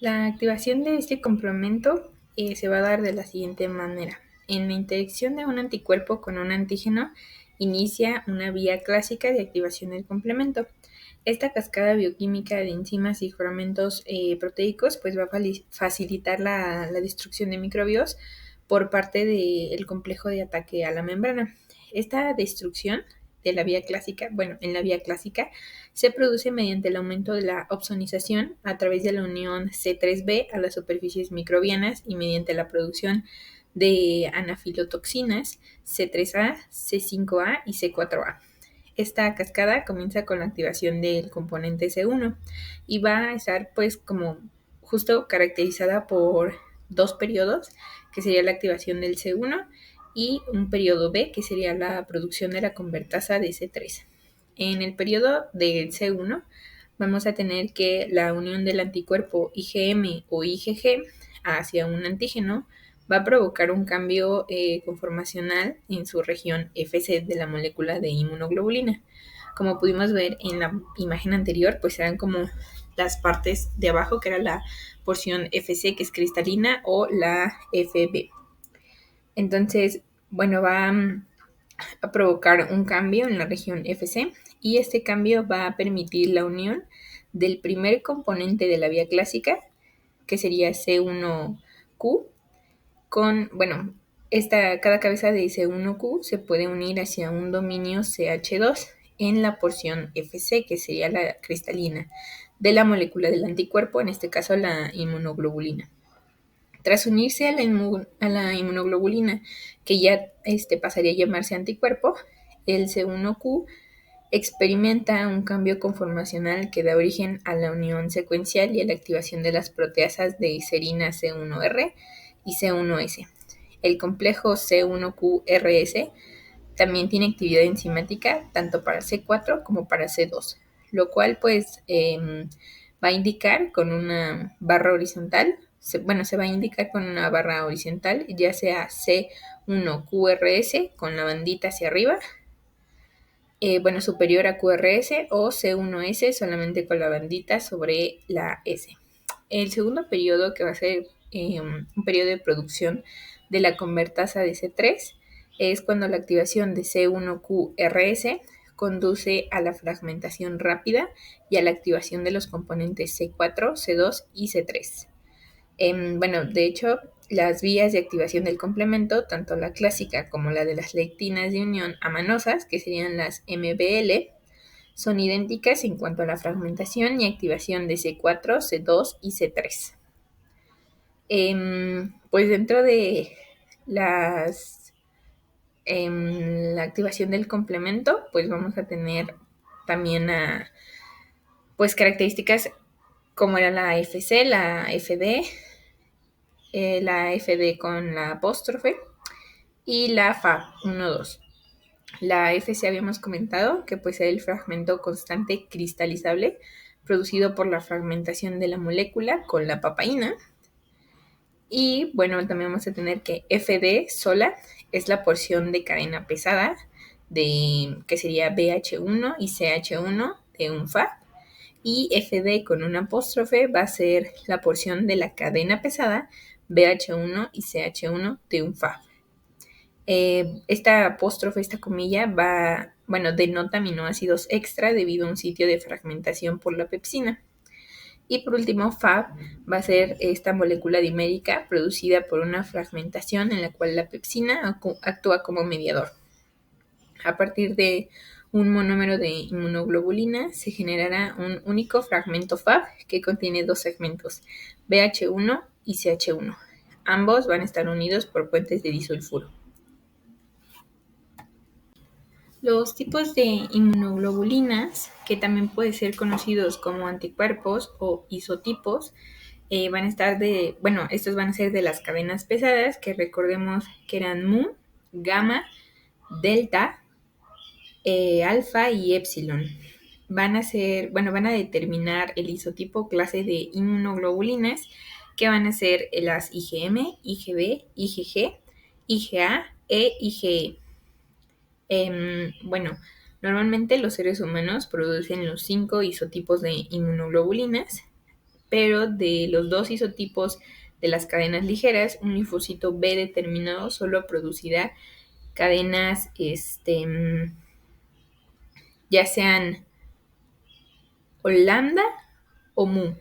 La activación de este complemento se va a dar de la siguiente manera. En la interacción de un anticuerpo con un antígeno, inicia una vía clásica de activación del complemento. Esta cascada bioquímica de enzimas y fragmentos proteicos pues va a facilitar la destrucción de microbios por parte del complejo de ataque a la membrana. Esta destrucción de la vía clásica, en la vía clásica se produce mediante el aumento de la opsonización a través de la unión C3b a las superficies microbianas y mediante la producción de anafilotoxinas C3a, C5a y C4a. Esta cascada comienza con la activación del componente C1 y va a estar pues como justo caracterizada por dos periodos, que sería la activación del C1 y un periodo B, que sería la producción de la convertasa de C3. En el periodo del C1 vamos a tener que la unión del anticuerpo IgM o IgG hacia un antígeno va a provocar un cambio conformacional en su región Fc de la molécula de inmunoglobulina. Como pudimos ver en la imagen anterior, pues eran como las partes de abajo, que era la porción Fc, que es cristalina, o la Fb. Entonces, va a provocar un cambio en la región Fc y este cambio va a permitir la unión del primer componente de la vía clásica, que sería C1Q, con, cada cabeza de C1Q se puede unir hacia un dominio CH2 en la porción Fc, que sería la cristalina, de la molécula del anticuerpo, en este caso la inmunoglobulina. Tras unirse a la inmunoglobulina, que ya pasaría a llamarse anticuerpo, el C1Q experimenta un cambio conformacional que da origen a la unión secuencial y a la activación de las proteasas de serina C1R y C1S. El complejo C1QRS también tiene actividad enzimática tanto para C4 como para C2, lo cual pues va a indicar con una barra horizontal, se va a indicar con una barra horizontal, ya sea C1QRS con la bandita hacia arriba, superior a QRS, o C1S solamente con la bandita sobre la S. El segundo periodo, que va a ser un periodo de producción de la convertasa de C3, es cuando la activación de C1QRS conduce a la fragmentación rápida y a la activación de los componentes C4, C2 y C3. De hecho, las vías de activación del complemento, tanto la clásica como la de las lectinas de unión amanosas, que serían las MBL, son idénticas en cuanto a la fragmentación y activación de C4, C2 y C3. Pues dentro de las la activación del complemento, pues vamos a tener también pues características como era la FC, la FD, la FD con la apóstrofe y la FA 1-2. La FC habíamos comentado que pues es el fragmento constante cristalizable producido por la fragmentación de la molécula con la papaína. Y también vamos a tener que FD sola es la porción de cadena pesada que sería BH1 y CH1 de un FA. Y FD con un apóstrofe va a ser la porción de la cadena pesada BH1 y CH1 de un FA. Esta apóstrofe, esta comilla, denota aminoácidos extra debido a un sitio de fragmentación por la pepsina. Y por último, Fab va a ser esta molécula dimérica producida por una fragmentación en la cual la pepsina actúa como mediador. A partir de un monómero de inmunoglobulina se generará un único fragmento Fab que contiene dos segmentos, BH1 y CH1. Ambos van a estar unidos por puentes de disulfuro. Los tipos de inmunoglobulinas, que también pueden ser conocidos como anticuerpos o isotipos, van a estar estos van a ser de las cadenas pesadas, que recordemos que eran mu, gamma, delta, alfa y epsilon. Van a determinar el isotipo clase de inmunoglobulinas, que van a ser las IgM, IgB, IgG, IgA e IgE. Normalmente los seres humanos producen los 5 isotipos de inmunoglobulinas, pero de los dos isotipos de las cadenas ligeras, un linfocito B determinado solo producirá cadenas ya sean o lambda o mu.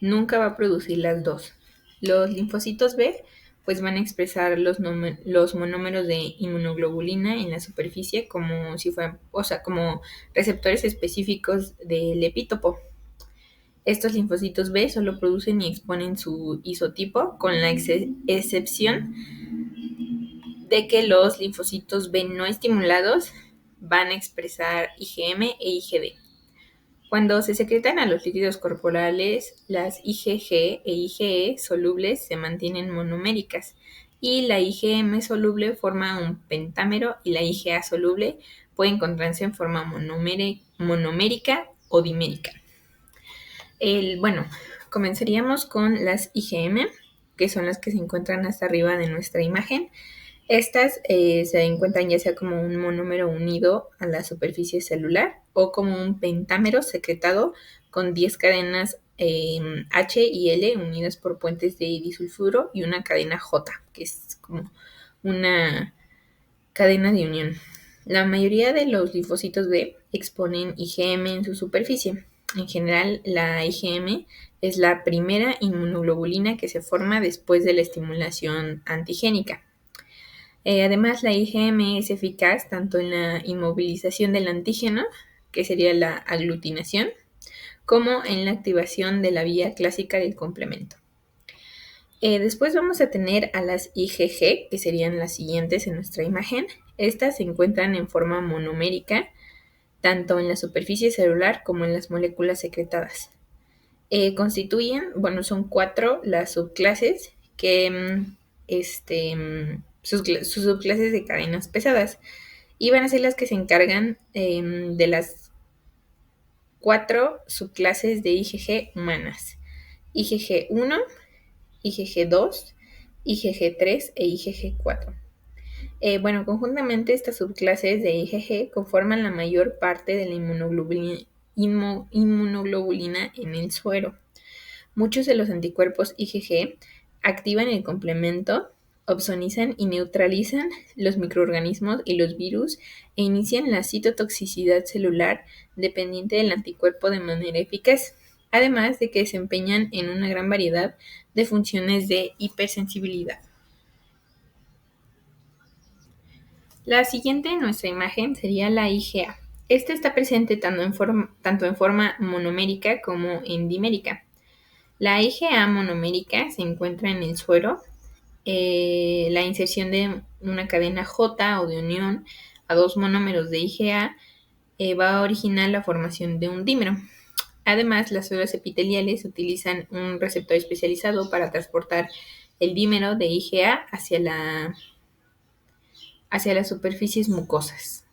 Nunca va a producir las dos. Los linfocitos B pues van a expresar los monómeros de inmunoglobulina en la superficie como si fueran, como receptores específicos del epítopo. Estos linfocitos B solo producen y exponen su isotipo, con la excepción de que los linfocitos B no estimulados van a expresar IgM e IgD. Cuando se secretan a los líquidos corporales, las IgG e IgE solubles se mantienen monoméricas y la IgM soluble forma un pentámero y la IgA soluble puede encontrarse en forma monomérica o dimérica. Comenzaríamos con las IgM, que son las que se encuentran hasta arriba de nuestra imagen. Estas se encuentran ya sea como un monómero unido a la superficie celular o como un pentámero secretado con 10 cadenas H y L unidas por puentes de disulfuro y una cadena J, que es como una cadena de unión. La mayoría de los linfocitos B exponen IgM en su superficie. En general, la IgM es la primera inmunoglobulina que se forma después de la estimulación antigénica. Además, la IgM es eficaz tanto en la inmovilización del antígeno, que sería la aglutinación, como en la activación de la vía clásica del complemento. Después vamos a tener a las IgG, que serían las siguientes en nuestra imagen. Estas se encuentran en forma monomérica, tanto en la superficie celular como en las moléculas secretadas. Son 4 las subclases que sus subclases de cadenas pesadas, y van a ser las que se encargan de las 4 subclases de IgG humanas: IgG1, IgG2, IgG3 e IgG4. Conjuntamente estas subclases de IgG conforman la mayor parte de la inmunoglobulina en el suero. Muchos de los anticuerpos IgG activan el complemento, opsonizan y neutralizan los microorganismos y los virus e inician la citotoxicidad celular dependiente del anticuerpo de manera eficaz, además de que desempeñan en una gran variedad de funciones de hipersensibilidad. La siguiente en nuestra imagen sería la IgA. Esta está presente tanto en forma monomérica como en dimérica. La IgA monomérica se encuentra en el suero. La inserción de una cadena J o de unión a dos monómeros de IgA va a originar la formación de un dímero. Además, las células epiteliales utilizan un receptor especializado para transportar el dímero de IgA hacia las superficies mucosas.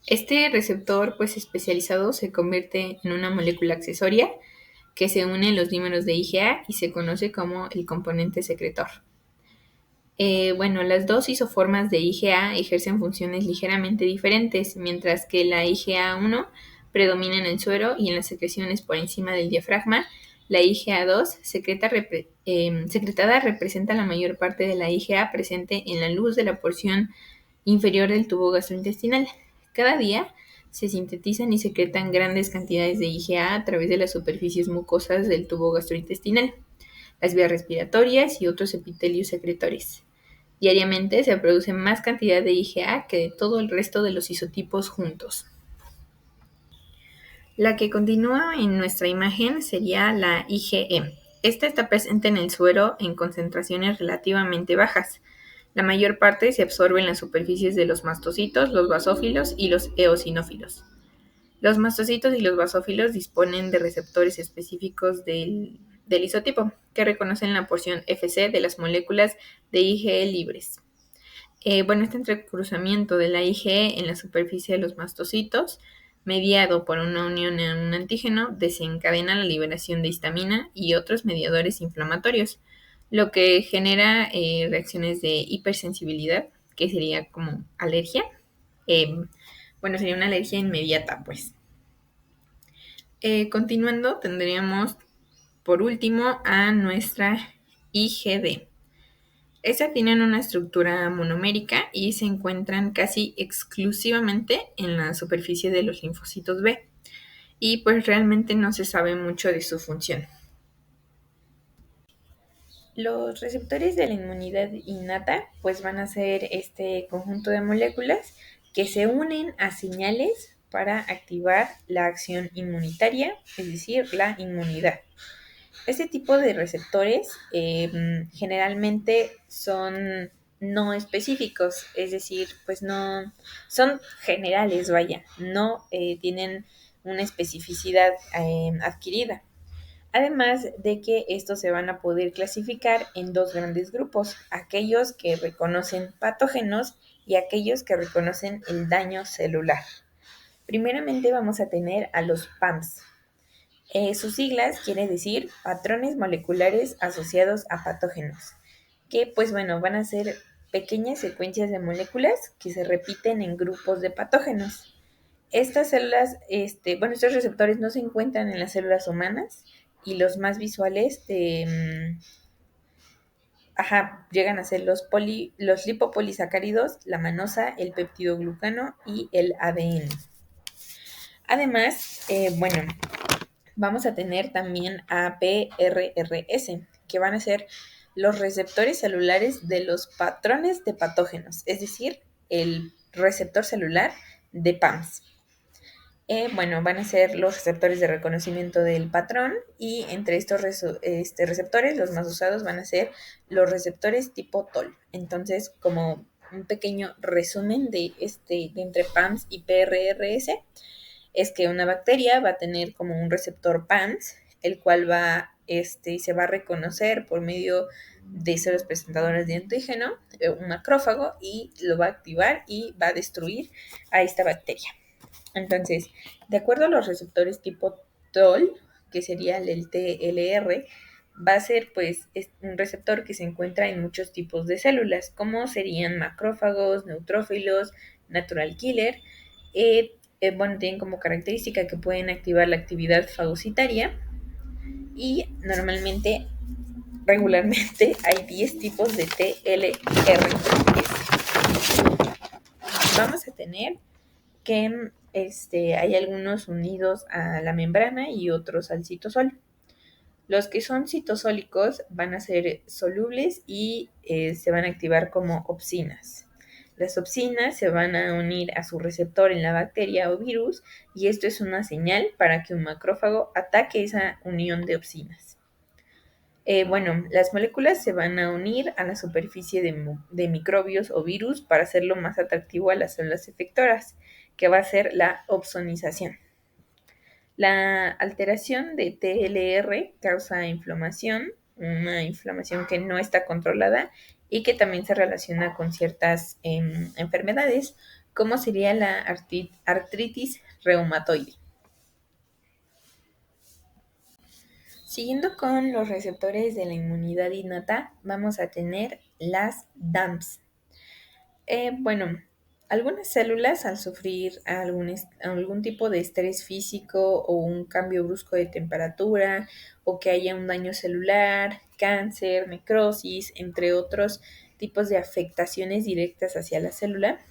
Este receptor especializado se convierte en una molécula accesoria que se une en los dímeros de IgA y se conoce como el componente secretor. Las dos isoformas de IgA ejercen funciones ligeramente diferentes, mientras que la IgA1 predomina en el suero y en las secreciones por encima del diafragma. La IgA2 secretada representa la mayor parte de la IgA presente en la luz de la porción inferior del tubo gastrointestinal. Cada día se sintetizan y secretan grandes cantidades de IgA a través de las superficies mucosas del tubo gastrointestinal, las vías respiratorias y otros epitelios secretores. Diariamente se produce más cantidad de IgA que de todo el resto de los isotipos juntos. La que continúa en nuestra imagen sería la IgE. Esta está presente en el suero en concentraciones relativamente bajas. La mayor parte se absorbe en las superficies de los mastocitos, los basófilos y los eosinófilos. Los mastocitos y los basófilos disponen de receptores específicos del isotipo, que reconocen la porción Fc de las moléculas de IgE libres. Este entrecruzamiento de la IgE en la superficie de los mastocitos, mediado por una unión en un antígeno, desencadena la liberación de histamina y otros mediadores inflamatorios, lo que genera reacciones de hipersensibilidad, que sería como alergia. Sería una alergia inmediata, pues. Continuando, tendríamos por último a nuestra IgD. Estas tienen una estructura monomérica y se encuentran casi exclusivamente en la superficie de los linfocitos B. Y pues realmente no se sabe mucho de su función. Los receptores de la inmunidad innata pues van a ser este conjunto de moléculas que se unen a señales para activar la acción inmunitaria, es decir, la inmunidad. Este tipo de receptores generalmente son no específicos, es decir, pues no son generales, vaya, no tienen una especificidad adquirida. Además de que estos se van a poder clasificar en dos grandes grupos, aquellos que reconocen patógenos y aquellos que reconocen el daño celular. Primeramente vamos a tener a los PAMs. Sus siglas quiere decir patrones moleculares asociados a patógenos, que pues bueno, van a ser pequeñas secuencias de moléculas que se repiten en grupos de patógenos. Estas células, estos receptores no se encuentran en las células humanas y los más visuales llegan a ser los lipopolisacáridos, la manosa, el peptidoglucano y el ADN. Además, vamos a tener también a PRRS, que van a ser los receptores celulares de los patrones de patógenos, es decir, el receptor celular de PAMS. Van a ser los receptores de reconocimiento del patrón y entre estos receptores los más usados van a ser los receptores tipo TOL. Entonces, como un pequeño resumen de entre PAMS y PRRS, es que una bacteria va a tener como un receptor PAMS, el cual se va a reconocer por medio de células presentadoras de antígeno, un macrófago, y lo va a activar y va a destruir a esta bacteria. Entonces, de acuerdo a los receptores tipo TOL, que sería el TLR, va a ser pues un receptor que se encuentra en muchos tipos de células, como serían macrófagos, neutrófilos, natural killer. Tienen como característica que pueden activar la actividad fagocitaria y regularmente hay 10 tipos de TLR. Vamos a tener que hay algunos unidos a la membrana y otros al citosol. Los que son citosólicos van a ser solubles y se van a activar como opsinas. Las opsinas se van a unir a su receptor en la bacteria o virus y esto es una señal para que un macrófago ataque esa unión de opsinas. Las moléculas se van a unir a la superficie de microbios o virus para hacerlo más atractivo a las células efectoras, que va a ser la opsonización. La alteración de TLR causa inflamación, una inflamación que no está controlada y que también se relaciona con ciertas enfermedades, como sería la artritis reumatoide. Siguiendo con los receptores de la inmunidad innata, vamos a tener las DAMPs. Algunas células al sufrir algún tipo de estrés físico o un cambio brusco de temperatura o que haya un daño celular, cáncer, necrosis, entre otros tipos de afectaciones directas hacia la célula,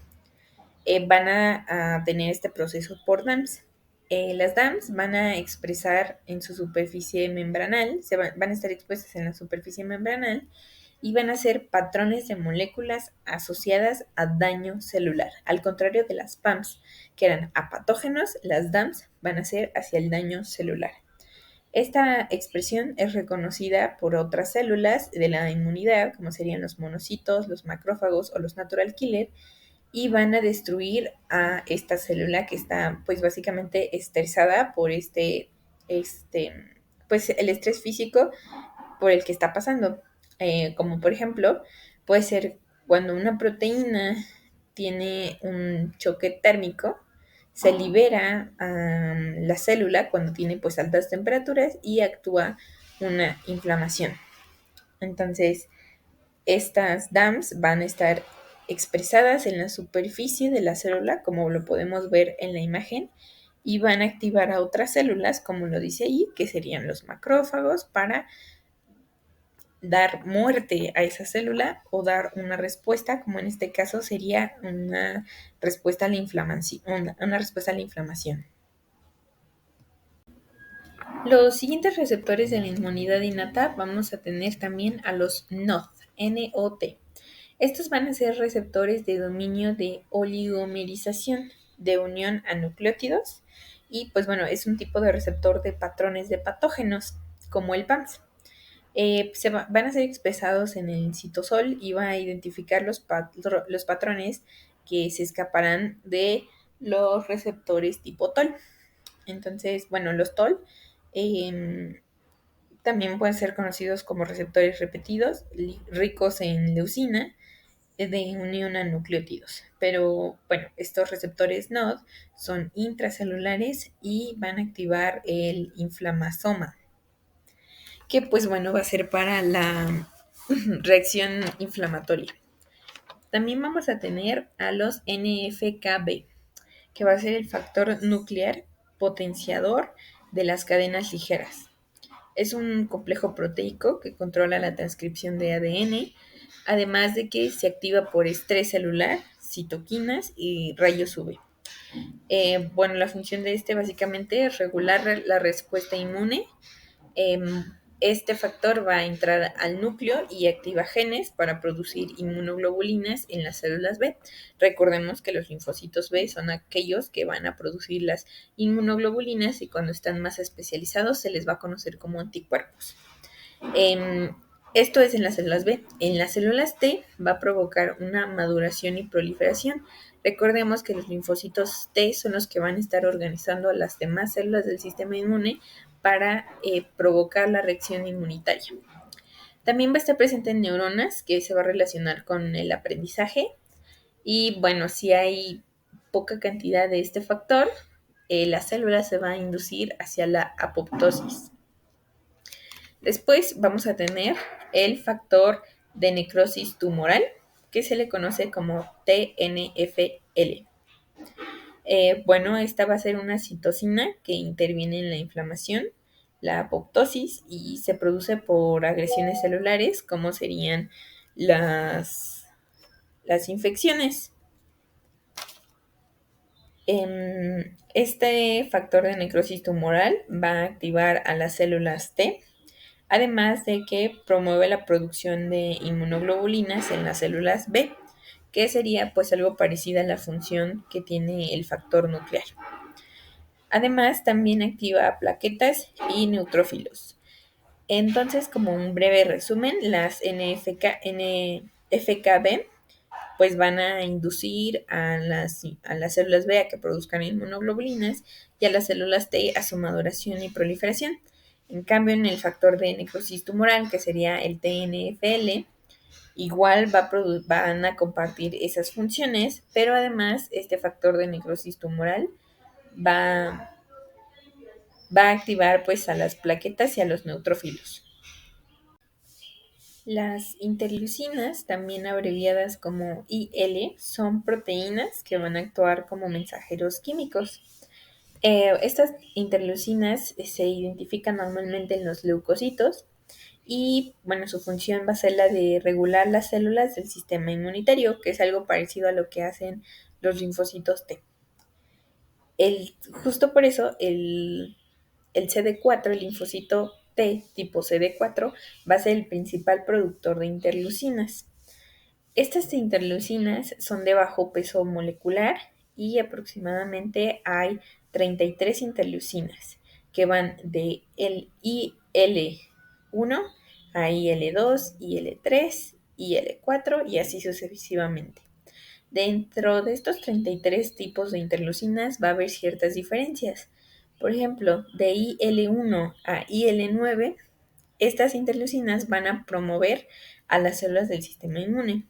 van a tener este proceso por DAMPs. Las DAMPs van a expresar en su superficie membranal, van a estar expuestas en la superficie membranal y van a ser patrones de moléculas asociadas a daño celular. Al contrario de las PAMs, que eran a patógenos, las DAMPs van a ser hacia el daño celular. Esta expresión es reconocida por otras células de la inmunidad, como serían los monocitos, los macrófagos o los natural killer, y van a destruir a esta célula que está pues básicamente estresada por el estrés físico por el que está pasando. Como por ejemplo, puede ser cuando una proteína tiene un choque térmico, se libera la célula cuando tiene pues altas temperaturas y actúa una inflamación. Entonces, estas DAMPs van a estar expresadas en la superficie de la célula, como lo podemos ver en la imagen, y van a activar a otras células, como lo dice ahí, que serían los macrófagos, para dar muerte a esa célula o dar una respuesta, como en este caso sería una respuesta a la inflamación. Una respuesta a la inflamación. Los siguientes receptores de la inmunidad innata vamos a tener también a los NOT, N-O-T. Estos van a ser receptores de dominio de oligomerización, de unión a nucleótidos, y pues bueno, es un tipo de receptor de patrones de patógenos, como el PAMS. Van a ser expresados en el citosol y va a identificar los patrones que se escaparán de los receptores tipo TOL. Entonces, bueno, los TOL también pueden ser conocidos como receptores repetidos, ricos en leucina, de unión a nucleótidos. Pero bueno, estos receptores NOD son intracelulares y van a activar el inflamasoma, que pues bueno, va a ser para la reacción inflamatoria. También vamos a tener a los NFKB, que va a ser el factor nuclear potenciador de las cadenas ligeras. Es un complejo proteico que controla la transcripción de ADN, además de que se activa por estrés celular, citoquinas y rayos UV. Bueno, la función de este básicamente es regular la respuesta inmune. Este factor va a entrar al núcleo y activa genes para producir inmunoglobulinas en las células B. Recordemos que los linfocitos B son aquellos que van a producir las inmunoglobulinas y cuando están más especializados se les va a conocer como anticuerpos. Esto es en las células B. En las células T va a provocar una maduración y proliferación. Recordemos que los linfocitos T son los que van a estar organizando a las demás células del sistema inmune para provocar la reacción inmunitaria. También va a estar presente en neuronas, que se va a relacionar con el aprendizaje. Y bueno, si hay poca cantidad de este factor, la célula se va a inducir hacia la apoptosis. Después vamos a tener el factor de necrosis tumoral, que se le conoce como TNFL. Bueno, esta va a ser una citocina que interviene en la inflamación, la apoptosis, y se produce por agresiones celulares, como serían las infecciones. Este factor de necrosis tumoral va a activar a las células T, además de que promueve la producción de inmunoglobulinas en las células B, que sería pues algo parecido a la función que tiene el factor nuclear. Además, también activa plaquetas y neutrófilos. Entonces, como un breve resumen, las NFKB pues van a inducir a las células B a que produzcan inmunoglobulinas y a las células T a su maduración y proliferación. En cambio, en el factor de necrosis tumoral, que sería el TNFL, igual van a compartir esas funciones, pero además este factor de necrosis tumoral va a activar pues a las plaquetas y a los neutrófilos. Las interleucinas, también abreviadas como IL, son proteínas que van a actuar como mensajeros químicos. Estas interleucinas se identifican normalmente en los leucocitos y, bueno, su función va a ser la de regular las células del sistema inmunitario, que es algo parecido a lo que hacen los linfocitos T. Justo por eso el CD4, el linfocito T tipo CD4, va a ser el principal productor de interleucinas. Estas interleucinas son de bajo peso molecular y aproximadamente hay 33 interleucinas que van de el IL1 a IL2, IL3, IL4 y así sucesivamente. Dentro de estos 33 tipos de interleucinas va a haber ciertas diferencias. Por ejemplo, de IL1 a IL9, estas interleucinas van a promover a las células del sistema inmune.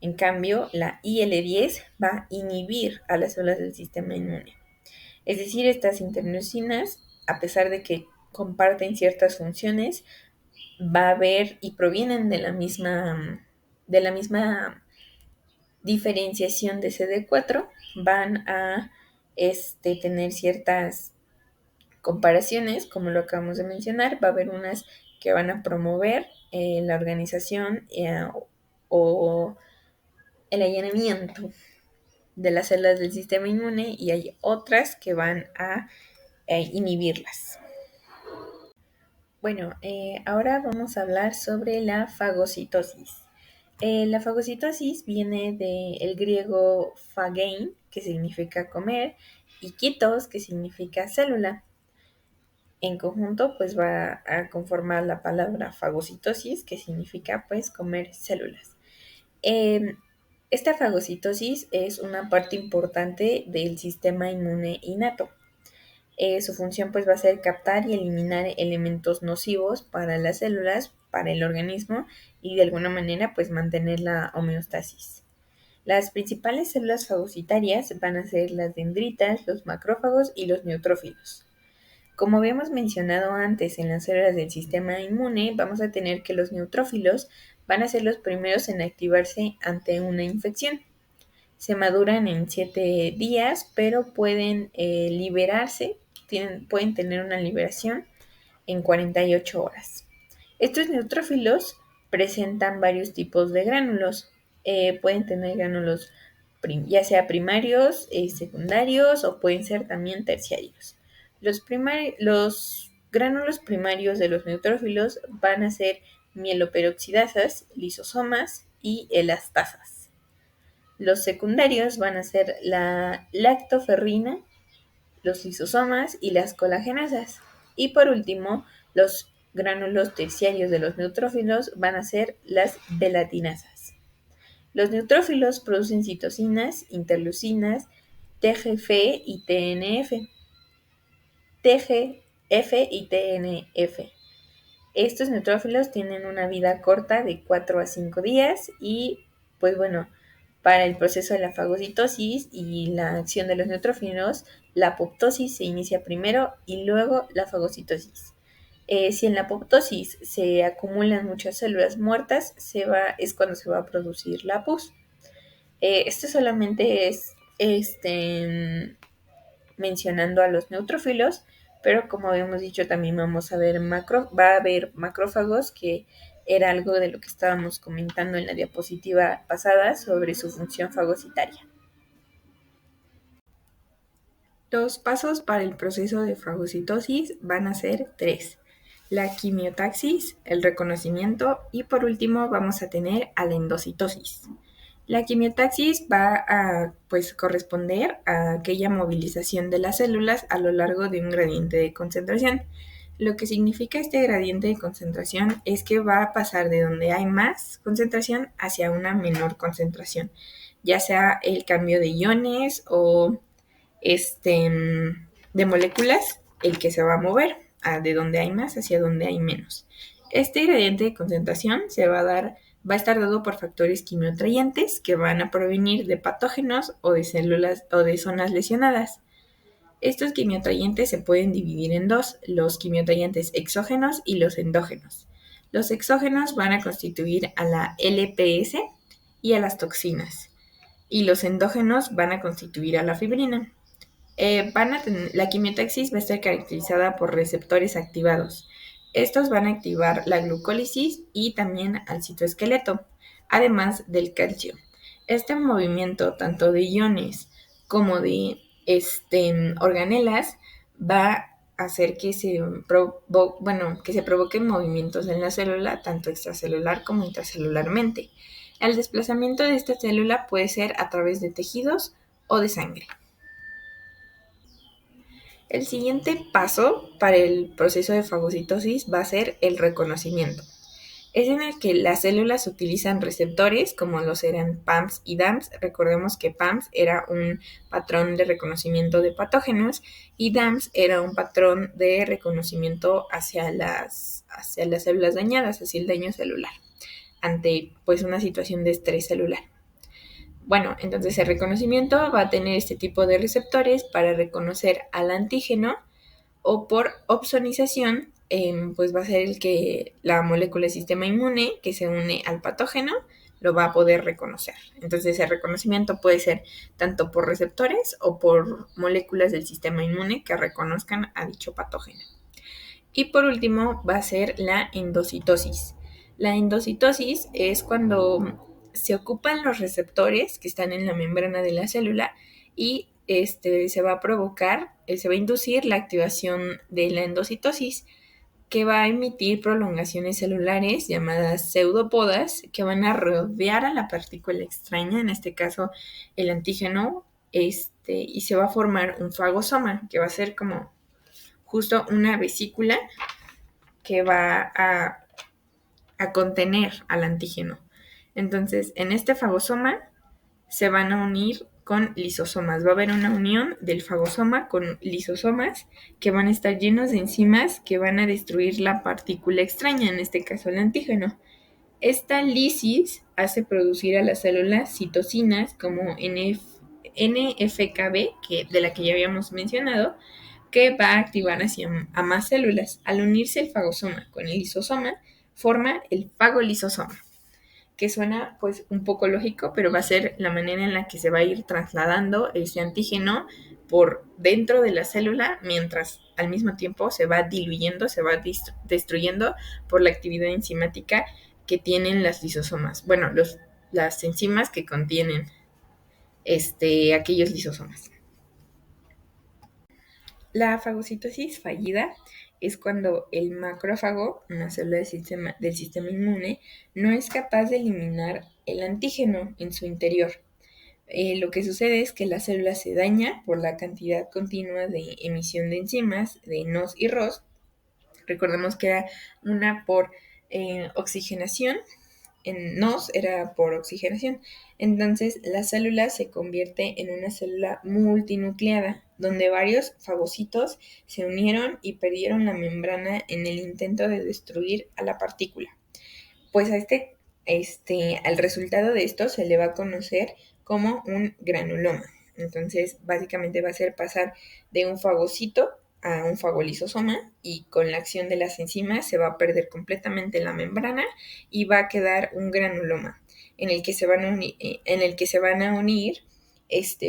En cambio, la IL10 va a inhibir a las células del sistema inmune. Es decir, estas interleucinas, a pesar de que comparten ciertas funciones, va a haber y provienen de la misma diferenciación de CD4, van a tener ciertas comparaciones, como lo acabamos de mencionar. Va a haber unas que van a promover la organización o el allanamiento de las células del sistema inmune, y hay otras que van a inhibirlas. Bueno, ahora vamos a hablar sobre la fagocitosis. La fagocitosis viene del griego phagein, que significa comer, y kitos, que significa célula. En conjunto, pues va a conformar la palabra fagocitosis, que significa pues comer células. Eh, Esta fagocitosis es una parte importante del sistema inmune innato. Su función pues va a ser captar y eliminar elementos nocivos para las células, para el organismo, y de alguna manera pues mantener la homeostasis. Las principales células fagocitarias van a ser las dendritas, los macrófagos y los neutrófilos. Como habíamos mencionado antes en las células del sistema inmune, vamos a tener que los neutrófilos van a ser los primeros en activarse ante una infección. Se maduran en 7 días, pero pueden liberarse, pueden tener una liberación en 48 horas. Estos neutrófilos presentan varios tipos de gránulos. Pueden tener gránulos ya sea primarios, secundarios, o pueden ser también terciarios. Los gránulos primarios de los neutrófilos van a ser mieloperoxidasas, lisosomas y elastasas. Los secundarios van a ser la lactoferrina, los lisosomas y las colagenasas. Y por último, los gránulos terciarios de los neutrófilos van a ser las velatinasas. Los neutrófilos producen citocinas, interleucinas, TGF y TNF. TGF y TNF. Estos neutrófilos tienen una vida corta de 4 a 5 días y, pues bueno, para el proceso de la fagocitosis y la acción de los neutrófilos, la apoptosis se inicia primero y luego la fagocitosis. Si en la apoptosis se acumulan muchas células muertas, es cuando se va a producir la pus. Esto solamente es mencionando a los neutrófilos, pero como habíamos dicho, también va a haber macrófagos, que era algo de lo que estábamos comentando en la diapositiva pasada sobre su función fagocitaria. Los pasos para el proceso de fagocitosis van a ser 3: la quimiotaxis, el reconocimiento, y por último vamos a tener a la endocitosis. La quimiotaxis va a corresponder a aquella movilización de las células a lo largo de un gradiente de concentración. Lo que significa este gradiente de concentración es que va a pasar de donde hay más concentración hacia una menor concentración, ya sea el cambio de iones o de moléculas, el que se va a mover de donde hay más hacia donde hay menos. Este gradiente de concentración va a estar dado por factores quimioatrayentes que van a provenir de patógenos o de células o de zonas lesionadas. Estos quimioatrayentes se pueden dividir en dos: los quimioatrayentes exógenos y los endógenos. Los exógenos van a constituir a la LPS y a las toxinas, y los endógenos van a constituir a la fibrina. La quimiotaxis va a estar caracterizada por receptores activados. Estos van a activar la glucólisis y también al citoesqueleto, además del calcio. Este movimiento tanto de iones como de organelas va a hacer que se provoquen movimientos en la célula, tanto extracelular como intracelularmente. El desplazamiento de esta célula puede ser a través de tejidos o de sangre. El siguiente paso para el proceso de fagocitosis va a ser el reconocimiento. Es en el que las células utilizan receptores, como lo serán PAMs y DAMs. Recordemos que PAMs era un patrón de reconocimiento de patógenos y DAMs era un patrón de reconocimiento hacia las células dañadas, hacia el daño celular, ante una situación de estrés celular. Bueno, entonces el reconocimiento va a tener este tipo de receptores para reconocer al antígeno, o por opsonización, va a ser la molécula del sistema inmune que se une al patógeno, lo va a poder reconocer. Entonces el reconocimiento puede ser tanto por receptores o por moléculas del sistema inmune que reconozcan a dicho patógeno. Y por último va a ser la endocitosis. La endocitosis es cuando se ocupan los receptores que están en la membrana de la célula y se va a provocar, se va a inducir la activación de la endocitosis, que va a emitir prolongaciones celulares llamadas pseudopodas que van a rodear a la partícula extraña, en este caso el antígeno, y se va a formar un fagosoma, que va a ser como justo una vesícula que va a contener al antígeno. Entonces, en este fagosoma se van a unir con lisosomas. Va a haber una unión del fagosoma con lisosomas que van a estar llenos de enzimas que van a destruir la partícula extraña, en este caso el antígeno. Esta lisis hace producir a las células citocinas como NFKB, de la que ya habíamos mencionado, que va a activar a más células. Al unirse el fagosoma con el lisosoma, forma el fagolisosoma, que suena pues un poco lógico, pero va a ser la manera en la que se va a ir trasladando ese antígeno por dentro de la célula, mientras al mismo tiempo se va diluyendo, se va destruyendo por la actividad enzimática que tienen las lisosomas. Bueno, las enzimas que contienen aquellos lisosomas. La fagocitosis fallida es cuando el macrófago, una célula del sistema inmune, no es capaz de eliminar el antígeno en su interior. Lo que sucede es que la célula se daña por la cantidad continua de emisión de enzimas, de NOS y ROS. Recordemos que era una por oxigenación, en NOS era por oxigenación. Entonces la célula se convierte en una célula multinucleada, donde varios fagocitos se unieron y perdieron la membrana en el intento de destruir a la partícula. Pues al resultado de esto se le va a conocer como un granuloma. Entonces, básicamente va a ser pasar de un fagocito a un fagolisosoma, y con la acción de las enzimas se va a perder completamente la membrana y va a quedar un granuloma en el que se van a unir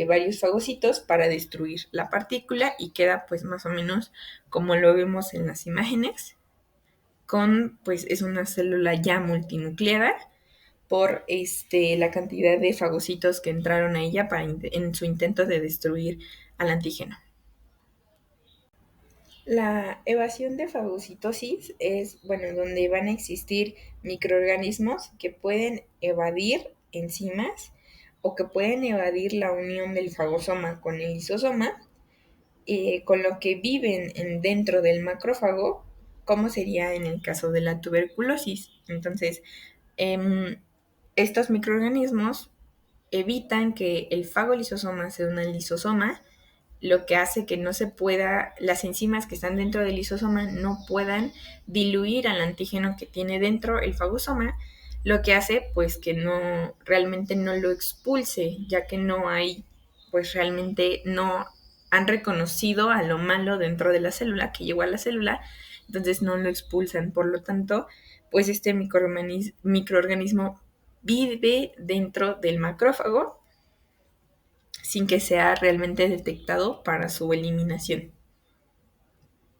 varios fagocitos para destruir la partícula, y queda pues más o menos como lo vemos en las imágenes, pues es una célula ya multinucleada por la cantidad de fagocitos que entraron a ella en su intento de destruir al antígeno. La evasión de fagocitosis es, donde van a existir microorganismos que pueden evadir enzimas o que pueden evadir la unión del fagosoma con el lisosoma, con lo que viven dentro del macrófago, como sería en el caso de la tuberculosis. Entonces, estos microorganismos evitan que el fagolisosoma sea una lisosoma, lo que hace que no se pueda, las enzimas que están dentro del lisosoma no puedan diluir al antígeno que tiene dentro el fagosoma, lo que hace pues que realmente no lo expulse, ya que realmente no han reconocido a lo malo dentro de la célula, que llegó a la célula, entonces no lo expulsan. Por lo tanto, pues este microorganismo vive dentro del macrófago sin que sea realmente detectado para su eliminación.